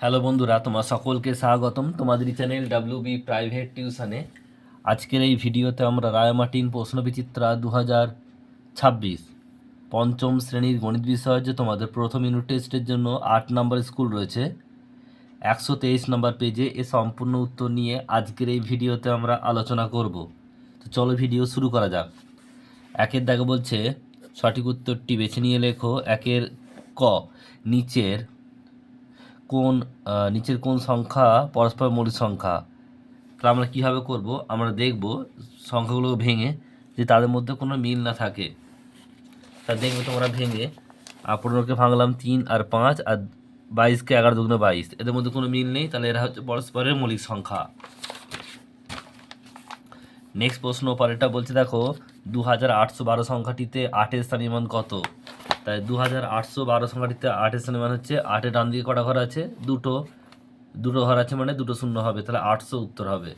Hello বন্ধুরা, তোমার সকলকে স্বাগতম তোমাদেরই চ্যানেল ডাব্লিউবি প্রাইভেট টিউশনে। আজকের এই ভিডিওতে আমরা রায়মার্টিন প্রশ্নবিচিত্রা 2026 পঞ্চম শ্রেণীর গণিত বিষয় যে তোমাদের প্রথম ইউনিট টেস্টের জন্য 8 নম্বর স্কুল রয়েছে 123 নম্বর পেজে এ সম্পূর্ণ উত্তর নিয়ে আজকের এই ভিডিওতে আমরা আলোচনা করব। তো চলো ভিডিও শুরু করা যাক। একের দাগে বলছে সঠিক উত্তরটি বেছে নিয়ে লেখো। একের ক, নিচের নিচের কোন সংখ্যা পরস্পর মৌলিক সংখ্যা। তাহলে আমরা কীভাবে করব, আমরা দেখব সংখ্যাগুলো ভেঙে যে তাদের মধ্যে কোনো মিল না থাকে। তা দেখবে তোমরা ভেঙে 15কে ভাঙলাম 3 আর 5 আর 22কে 11 দুগুণে 22, এদের মধ্যে কোনো মিল নেই, তাহলে এরা হচ্ছে পরস্পরের মৌলিক সংখ্যা। নেক্সট প্রশ্ন পরেরটা বলছে দেখো 2812 সংখ্যাটিতে 8-এর স্থানীয় মান কত। তাই 2812 সংখ্যাটিতে 8-এর স্থানীয় মান হচ্ছে 8-এর ডান দিকে কটা ঘর আছে, দুটো ঘর আছে, মানে দুটো শূন্য হবে, তাহলে 800 উত্তর হবে।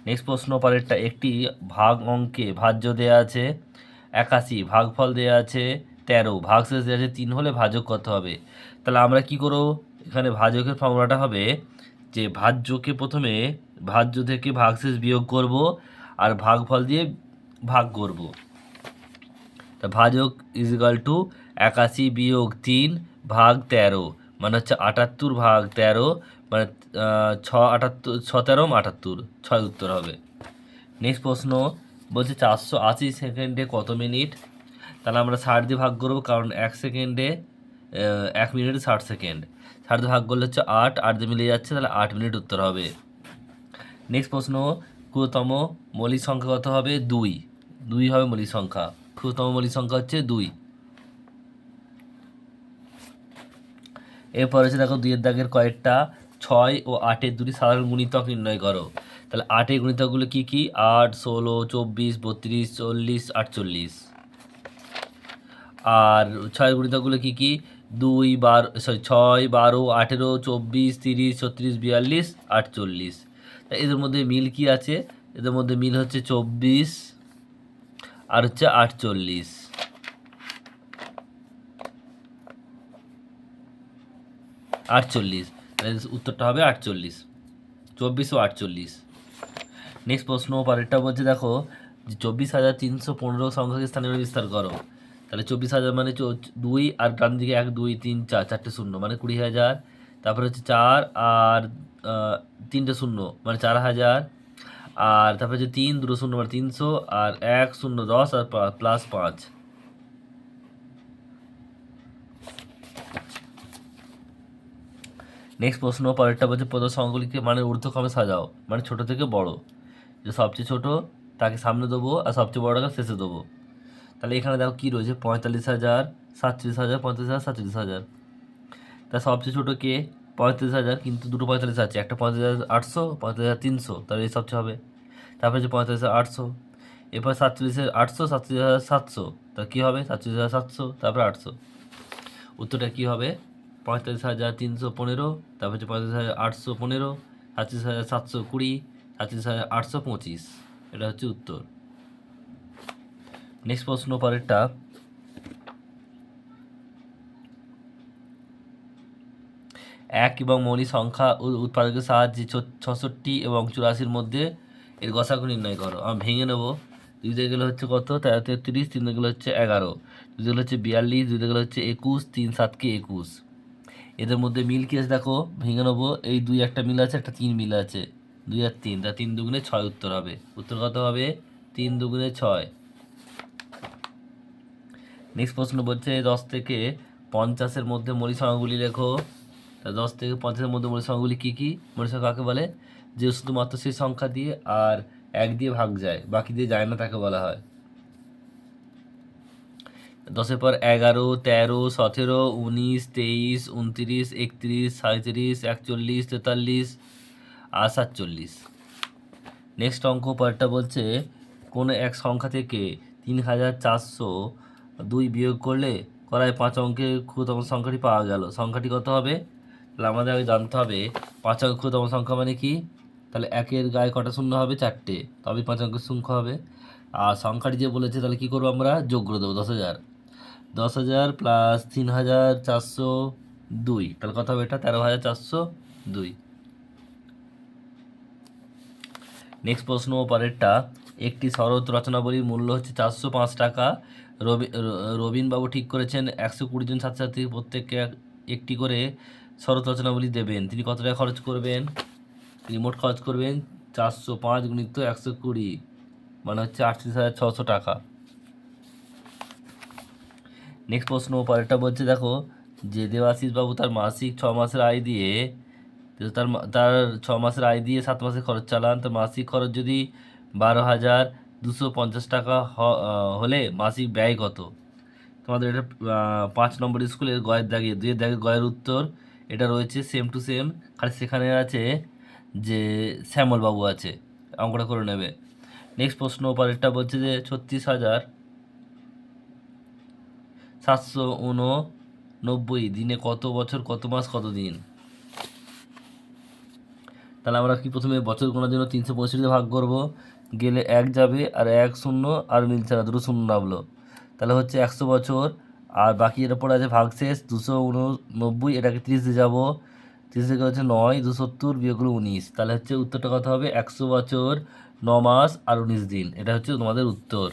নেক্সট প্রশ্ন পরেরটা, একটি ভাগ অঙ্কে ভাজ্য দেয়া আছে 81, ভাগফল দেয়া আছে 13, ভাগশেষ দেওয়া আছে 3 হলে ভাজক কত হবে। তাহলে আমরা কি করব, এখানে ভাজকের ফর্মুলাটা হবে যে ভাজ্যকে প্রথমে ভাজ্য থেকে ভাগশেষ বিয়োগ করব আর ভাগফল দিয়ে ভাগ করব। তা ভাজক ইজ ইকাল টু 81 বিয়োগ 3 ভাগ 13, মানে হচ্ছে 78 ভাগ 13, মানে 6 13 78, 6 উত্তর হবে। নেক্সট প্রশ্ন বলছে 480 সেকেন্ডে কত মিনিট। তাহলে আমরা 60 দিয়ে ভাগ করবো, কারণ 1 সেকেন্ডে 1 মিনিটে 60 সেকেন্ড, 60 দিয়ে ভাগ করলে হচ্ছে 8 দিয়ে মিলে যাচ্ছে, তাহলে 8 মিনিট উত্তর হবে। নেক্সট প্রশ্ন, ক্ষুদ্রতম মৌলিক সংখ্যা কত হবে, 2 হবে মৌলিক সংখ্যা, ক্ষুদ্রতম মৌলিক সংখ্যা হচ্ছে 2। এরপর হচ্ছে দেখো 2 এর দাগের কয়েকটা 6 ও 8-এর দুটি সাধারণ গুণিতক নির্ণয় করো। তাহলে 8-এর গুণিতকগুলো কী কী, 8, 16, 24, 32, 40, 48। আর 6-এর গুণিতকগুলো কী কী, 6, 12, 18, 24, 30, 36, 42, 48। তা এদের মধ্যে মিল কি আছে, এদের মধ্যে মিল হচ্ছে 24 আর হচ্ছে 48। তাহলে উত্তরটা হবে 48, 24 ও 48। নেক্সট প্রশ্ন পরেরটা বলছে দেখো যে 24,315 সংখ্যাকে স্থানীয় বিস্তার করো। তাহলে 24,000 মানে 2 আর ডান দিকে 1 2 3 4, 4টে শূন্য মানে 20,000, তারপরে হচ্ছে 4 আর 3টে শূন্য মানে 4,000, আর তারপরে হচ্ছে 3 2 শূন্য মানে 300, আর 1 0 10 আর প্লাস 5। নেক্সট প্রশ্ন পরেরটা বলছে প্রদত্ত সংখ্যাগুলিকে মানে ঊর্ধ্বক্রমে সাজাও, মানে ছোট থেকে বড়, যে সবচেয়ে ছোট তাকে সামনে দেবো আর সবচেয়ে বড়টাকে শেষে দেবো। তাহলে এখানে দেখো কী রয়েছে, 45,000, 47,000, 45,000, 47,000। তা সবচেয়ে ছোটো কে, 45,000, কিন্তু দুটো 45 আছে, একটা 45,800, 45,300, তাহলে এই সবচেয়ে হবে। তারপরে হচ্ছে 45,800, এরপর 47,800, 47,700, তা কী হবে 47,700, তারপরে 800। উত্তরটা কী হবে, 45,315, তারপর হচ্ছে 45,815, 47,720, 47,825, এটা হচ্ছে উত্তর। নেক্সট প্রশ্ন পরেরটা, এক এবং মৌলিক সংখ্যা উৎপাদকের সাহায্যে 66 এবং 84-র মধ্যে এর গসাগু নির্ণয় করো। আমি ভেঙে নেবো, 2 দিয়ে গেলে হচ্ছে কত, 33, 3 দিয়ে গেলে হচ্ছে 11, 2 দিয়ে গেলে হচ্ছে 42, 2 দিয়ে গেলে হচ্ছে 21, 3 7 21। এদের মধ্যে মিল কি আছে দেখো, ভেঙে নেবো, এই 2 একটা মিল আছে, একটা 3 মিল আছে, 2 আর 3, তা 3 দুগুণে 6 উত্তর হবে। উত্তর কত হবে, 3 দুগুণে 6। নেক্সট প্রশ্ন বলছে 10 থেকে 50-এর মধ্যে মৌলিক সংখ্যাগুলি লেখো। তা 10 থেকে 50-এর মধ্যে মৌলিক সংখ্যাগুলি কী কী, মৌলিক সংখ্যা কাকে বলে, যে শুধুমাত্র সেই সংখ্যা দিয়ে আর 1 দিয়ে ভাগ যায়, বাকি দিয়ে যায় না, তাকে বলা হয়। 10-এর পর 11, 13, 17, 19, 23, 29, 31, 37, 41, 43 আর 47। নেক্সট অঙ্ক পরেরটা বলছে কোনো এক সংখ্যা থেকে 3,402 বিয়োগ করলে করায় 5 অঙ্কের ক্ষুদ্রতম সংখ্যাটি পাওয়া গেল, সংখ্যাটি কত হবে। তাহলে আমাদের আগে জানতে হবে 5 অঙ্কের ক্ষুদ্রতম সংখ্যা মানে কি। তাহলে 1-এর গায়ে কটা শূন্য হবে, 4টে, তবেই 5 অঙ্কের সংখ্যা হবে। আর সংখ্যাটি যে বলেছে, তাহলে কী করবো, আমরা যোগ করে দেবো 10,000, 10,000 প্লাস 3,400 2, তাহলে কত হবে এটা? 13,402। নেক্সট প্রশ্ন পরেরটা, একটি শরৎ রচনাবলীর মূল্য হচ্ছে 405 টাকা। রবীনবাবু ঠিক করেছেন 120 জন ছাত্রছাত্রী প্রত্যেককে একটি করে শরৎ রচনাবলী দেবেন। তিনি কত টাকা খরচ করবেন? তিনি মোট খরচ করবেন 405 গুণিত 120, মানে হচ্ছে 38,600 টাকা। নেক্সট প্রশ্ন পরেরটা বলছে দেখো, যে দেবাশিস বাবু তার মাসিক 6 মাসের আয় দিয়ে, তার 6 মাসের আয় দিয়ে 7 মাসের খরচ চালান, তার মাসিক খরচ যদি 12,250 টাকা হলে মাসিক ব্যয় কত? তোমাদের এটা 5 নম্বর স্কুলের গয়ের দাগে 2 দাগে গয়ের উত্তর এটা রয়েছে সেম টু সেম, খালি সেখানে আছে যে শ্যামলবাবু আছে, অঙ্কটা করে নেবে। নেক্সট প্রশ্ন পরেরটা বলছে যে 36,789 দিনে কত বছর, কত মাস, কত দিন? তাহলে আমরা কি প্রথমে বছর গোনার জন্য 365 ভাগ করব, গেলে 1 যাবে আর 1 শূন্য আর মিলছে না, দুটো শূন্য নামলো, তাহলে হচ্ছে 100 বছর। আর বাকি যেটা পড়ে আছে ভাগশেষ 289, এটাকে 30 দিয়ে যাবো, 30 থেকে হচ্ছে 9, 270 বিয়োগ 19, তাহলে হচ্ছে উত্তরটা কত হবে? 100 বছর 9 মাস আর 19 দিন। এটা হচ্ছে তোমাদের উত্তর।